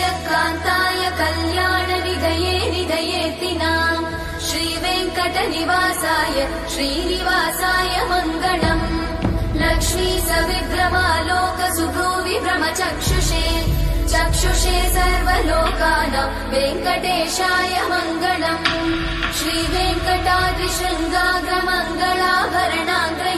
श्रियकान्ताय कल्याणनिधये निधयेतिनाम् श्रीवेङ्कटनिवासाय श्रीनिवासाय मङ्गलम् लक्ष्मी सविभ्रमालोकसुभ्रूविभ्रमचक्षुषे चक्षुषे सर्वलोकानां वेङ्कटेशाय मङ्गलम् श्रीवेङ्कटाद्रिशृङ्गाग्रमङ्गलाभरणाग्रे